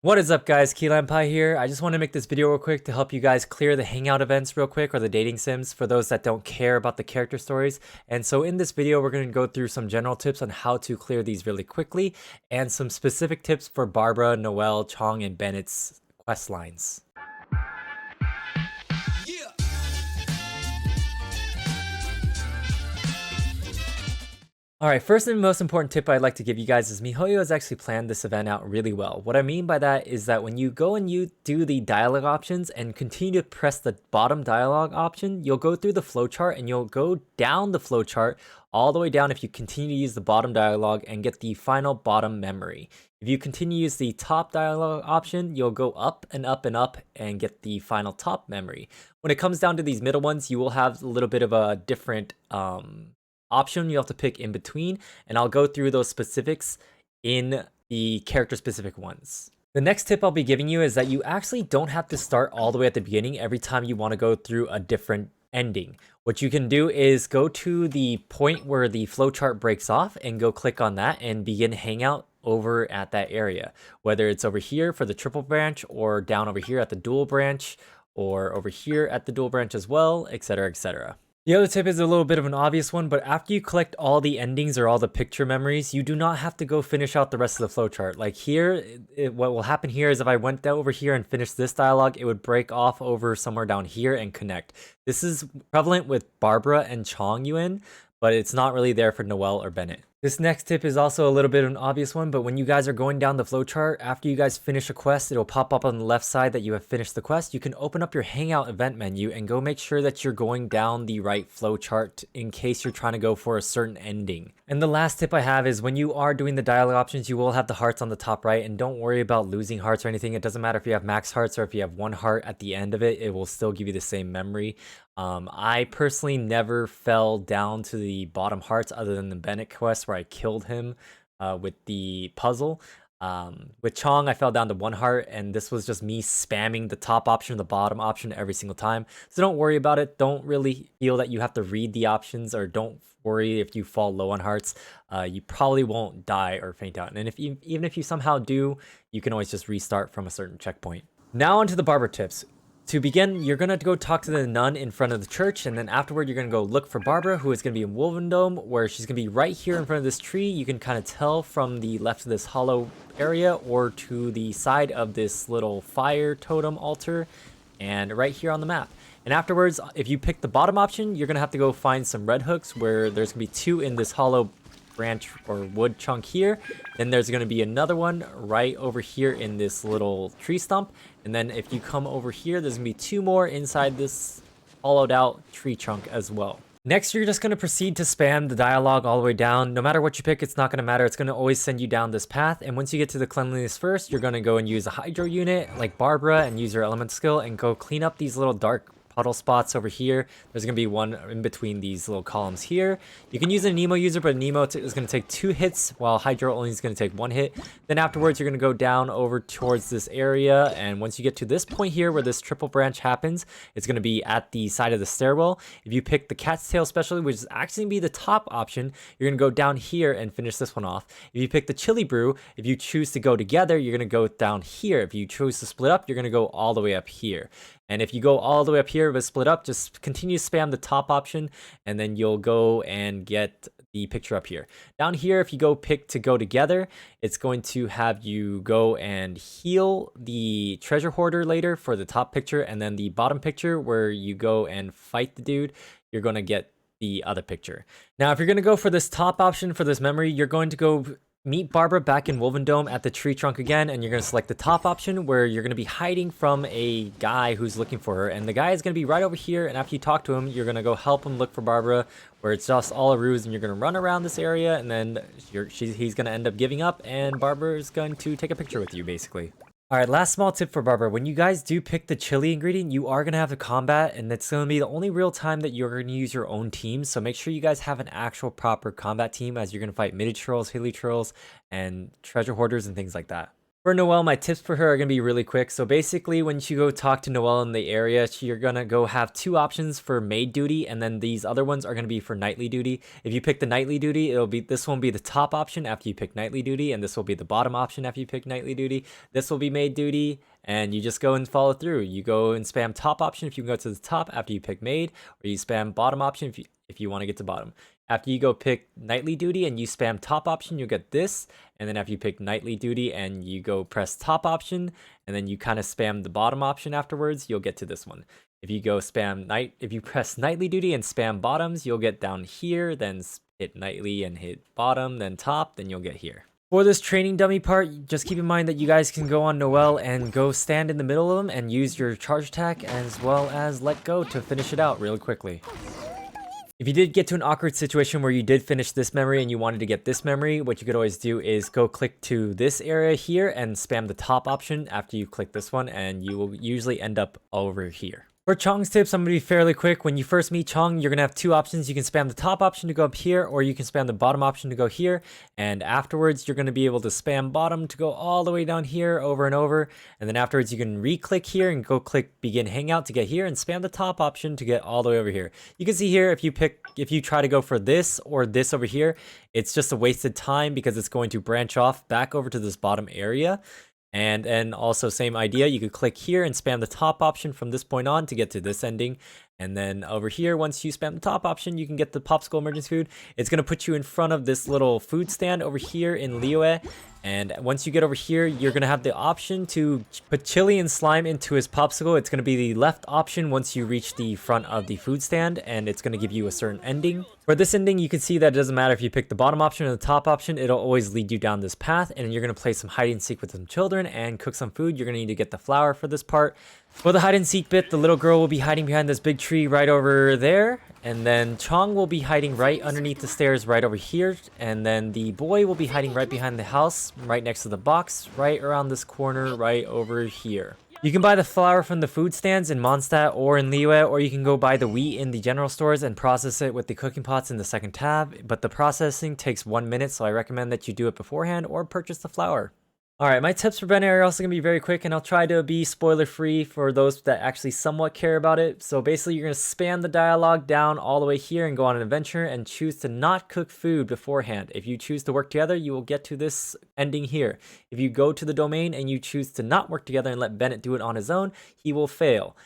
What is up, guys? KeyLinePie here. I just want to make this video real quick to help you guys clear the Hangout events real quick, or the dating sims, for those that don't care about the character stories. And so in this video, we're going to go through some general tips on how to clear these really quickly, and some specific tips for Barbara, Noelle, Chong, and Bennett's quest lines. Alright, first and most important tip I'd like to give you guys is MiHoYo has actually planned this event out really well. What I mean by that is that when you go and you do the dialogue options and continue to press the bottom dialogue option, you'll go through the flowchart and you'll go down the flowchart all the way down if you continue to use the bottom dialogue and get the final bottom memory. If you continue to use the top dialogue option, you'll go up and up and up and get the final top memory. When it comes down to these middle ones, you will have a little bit of a different option you have to pick in between, and I'll go through those specifics in the character specific ones. The next tip I'll be giving you is that you actually don't have to start all the way at the beginning every time you want to go through a different ending. What you can do is go to the point where the flowchart breaks off and go click on that and begin Hangout over at that area, whether it's over here for the triple branch or down over here at the dual branch or over here at the dual branch as well, etc, etc. The other tip is a little bit of an obvious one, but after you collect all the endings or all the picture memories, you do not have to go finish out the rest of the flowchart. Like here, what will happen here is if I went over here and finished this dialogue, it would break off over somewhere down here and connect. This is prevalent with Barbara and ChongYun, but it's not really there for Noelle or Bennett. This next tip is also a little bit of an obvious one, but when you guys are going down the flowchart, after you guys finish a quest, it'll pop up on the left side that you have finished the quest. You can open up your Hangout event menu and go make sure that you're going down the right flowchart in case you're trying to go for a certain ending. And the last tip I have is when you are doing the dialogue options, you will have the hearts on the top right, and don't worry about losing hearts or anything. It doesn't matter if you have max hearts or if you have one heart at the end of it, it will still give you the same memory. I personally never fell down to the bottom hearts other than the Bennett quest where I killed him with the puzzle. With Chong, I fell down to one heart, and this was just me spamming the top option or the bottom option every single time. So don't worry about it. Don't really feel that you have to read the options, or don't worry if you fall low on hearts. You probably won't die or faint out. And even if you somehow do, you can always just restart from a certain checkpoint. Now onto the Barbara tips. To begin, you're going to go talk to the nun in front of the church, and then afterward you're going to go look for Barbara, who is going to be in Wolvendome, where she's going to be right here in front of this tree. You can kind of tell from the left of this hollow area or to the side of this little fire totem altar, and right here on the map. And afterwards, if you pick the bottom option, you're going to have to go find some red hooks, where there's going to be two in this hollow branch or wood chunk here. Then there's going to be another one right over here in this little tree stump, and then if you come over here, there's going to be two more inside this hollowed out tree trunk as well. Next, you're just going to proceed to spam the dialogue all the way down. No matter what you pick, it's not going to matter. It's going to always send you down this path. And once you get to the cleanliness first, you're going to go and use a hydro unit like Barbara and use your element skill and go clean up these little dark puddle spots over here. There's going to be one in between these little columns here. You can use a Nemo user, but Nemo is going to take 2 hits, while Hydro only is going to take 1 hit. Then afterwards, you're going to go down over towards this area, and once you get to this point here where this triple branch happens, it's going to be at the side of the stairwell. If you pick the Cat's Tail specialty, which is actually going to be the top option, you're going to go down here and finish this one off. If you pick the Chili Brew, if you choose to go together, you're going to go down here. If you choose to split up, you're going to go all the way up here. And if you go all the way up here but split up, just continue to spam the top option, and then you'll go and get the picture up here. Down here, if you go pick to go together, it's going to have you go and heal the treasure hoarder later for the top picture, and then the bottom picture where you go and fight the dude, you're going to get the other picture. Now, if you're going to go for this top option for this memory, you're going to go meet Barbara back in Wolvendome at the tree trunk again, and you're going to select the top option where you're going to be hiding from a guy who's looking for her, and the guy is going to be right over here. And after you talk to him, you're going to go help him look for Barbara, where it's just all a ruse, and you're going to run around this area, and then he's going to end up giving up, and Barbara is going to take a picture with you, basically. Alright, last small tip for Barbara. When you guys do pick the chili ingredient, you are going to have to combat, and it's going to be the only real time that you're going to use your own team. So make sure you guys have an actual proper combat team, as you're going to fight midi trolls, hilly trolls, and treasure hoarders and things like that. For Noelle, my tips for her are going to be really quick. So basically, when you go talk to Noelle in the area, you're going to go have 2 options for maid duty, and then these other ones are going to be for nightly duty. If you pick the nightly duty, this one will be the top option after you pick nightly duty, and this will be the bottom option after you pick nightly duty. This will be maid duty, and you just go and follow through. You go and spam top option if you can go to the top after you pick maid, or you spam bottom option if you want to get to bottom. After you go pick nightly duty and you spam top option, you'll get this. And then after you pick nightly duty and you go press top option, and then you kind of spam the bottom option afterwards, you'll get to this one. If you go if you press nightly duty and spam bottoms, you'll get down here, then hit nightly and hit bottom, then top, then you'll get here. For this training dummy part, just keep in mind that you guys can go on Noelle and go stand in the middle of them and use your charge attack as well as let go to finish it out really quickly. If you did get to an awkward situation where you did finish this memory and you wanted to get this memory, what you could always do is go click to this area here and spam the top option after you click this one, and you will usually end up over here. For Chong's tips, I'm going to be fairly quick. When you first meet Chong, you're going to have 2 options. You can spam the top option to go up here, or you can spam the bottom option to go here. And afterwards, you're going to be able to spam bottom to go all the way down here over and over. And then afterwards, you can re-click here and go click begin hangout to get here, and spam the top option to get all the way over here. You can see here, if you try to go for this or this over here, it's just a wasted time because it's going to branch off back over to this bottom area. And then also same idea, you could click here and spam the top option from this point on to get to this ending. And then over here, once you spam the top option, you can get the popsicle emergency food. It's going to put you in front of this little food stand over here in Liyue. And once you get over here, you're going to have the option to put chili and slime into his popsicle. It's going to be the left option once you reach the front of the food stand, and it's going to give you a certain ending. For this ending, you can see that it doesn't matter if you pick the bottom option or the top option, it'll always lead you down this path, and you're going to play some hide and seek with some children and cook some food. You're going to need to get the flour for this part. For the hide and seek bit, the little girl will be hiding behind this big tree right over there. And then Chong will be hiding right underneath the stairs right over here. And then the boy will be hiding right behind the house, right next to the box, right around this corner right over here. You can buy the flour from the food stands in Mondstadt or in Liyue, or you can go buy the wheat in the general stores and process it with the cooking pots in the second tab. But the processing takes 1 minute, so I recommend that you do it beforehand or purchase the flour. Alright, my tips for Bennett are also going to be very quick, and I'll try to be spoiler free for those that actually somewhat care about it. So basically, you're going to span the dialogue down all the way here and go on an adventure and choose to not cook food beforehand. If you choose to work together, you will get to this ending here. If you go to the domain and you choose to not work together and let Bennett do it on his own, he will fail.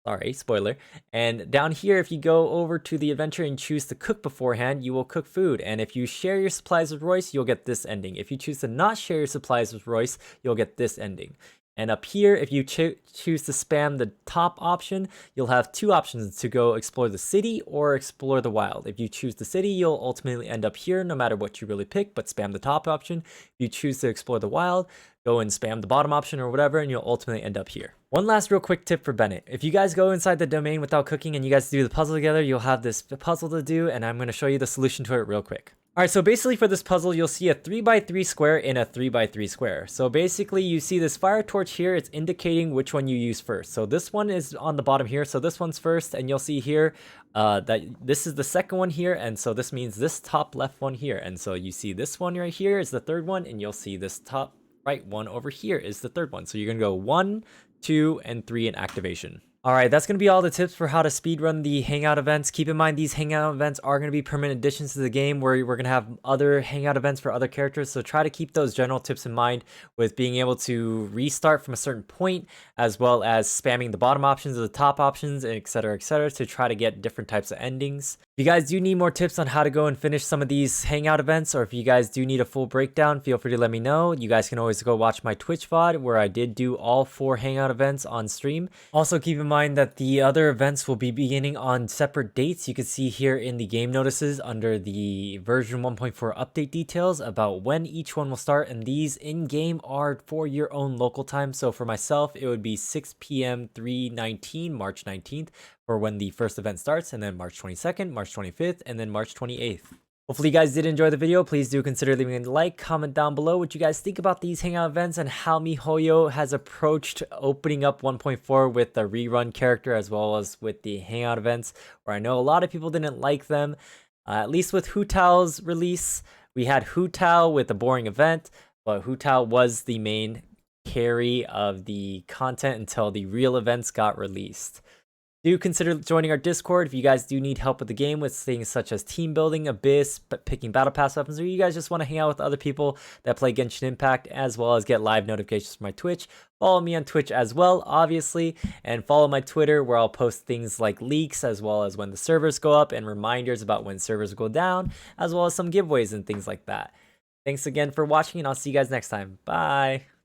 Sorry, spoiler. And down here, if you go over to the adventure and choose to cook beforehand, you will cook food. And if you share your supplies with Royce, you'll get this ending. If you choose to not share your supplies with Royce, you'll get this ending. And up here, if you choose to spam the top option, you'll have 2 options to go explore the city or explore the wild. If you choose the city, you'll ultimately end up here no matter what you really pick, but spam the top option. If you choose to explore the wild, go and spam the bottom option or whatever, and you'll ultimately end up here. One last real quick tip for Bennett. If you guys go inside the domain without cooking and you guys do the puzzle together, you'll have this puzzle to do, and I'm going to show you the solution to it real quick. Alright, so basically for this puzzle, you'll see a 3x3 square in a 3x3 square. So basically you see this fire torch here, it's indicating which one you use first. So this one is on the bottom here, so this one's first, and you'll see here that this is the second one here, and so this means this top left one here. And so you see this one right here is the third one, and you'll see this top right one over here is the third one. So you're going to go 1, 2, and 3 in activation. Alright, that's going to be all the tips for how to speedrun the Hangout events. Keep in mind, these Hangout events are going to be permanent additions to the game where we're going to have other Hangout events for other characters. So try to keep those general tips in mind with being able to restart from a certain point, as well as spamming the bottom options or the top options, etc., to try to get different types of endings. If you guys do need more tips on how to go and finish some of these Hangout events, or if you guys do need a full breakdown, feel free to let me know. You guys can always go watch my Twitch VOD where I did do all 4 Hangout events on stream. Also keep in mind that the other events will be beginning on separate dates. You can see here in the game notices under the version 1.4 update details about when each one will start, and these in-game are for your own local time. So for myself, it would be 6 p.m. 3/19, March 19th for when the first event starts, and then March 22nd, March 25th, and then March 28th. Hopefully you guys did enjoy the video. Please do consider leaving a like, comment down below what you guys think about these Hangout events and how miHoYo has approached opening up 1.4 with the rerun character as well as with the Hangout events, where I know a lot of people didn't like them. At least with Hu Tao's release, we had Hu Tao with a boring event, but Hu Tao was the main carry of the content until the real events got released. Do consider joining our Discord if you guys do need help with the game with things such as team building, Abyss, picking battle pass weapons, or you guys just want to hang out with other people that play Genshin Impact, as well as get live notifications from my Twitch. Follow me on Twitch as well, obviously, and follow my Twitter where I'll post things like leaks, as well as when the servers go up and reminders about when servers go down, as well as some giveaways and things like that. Thanks again for watching, and I'll see you guys next time. Bye!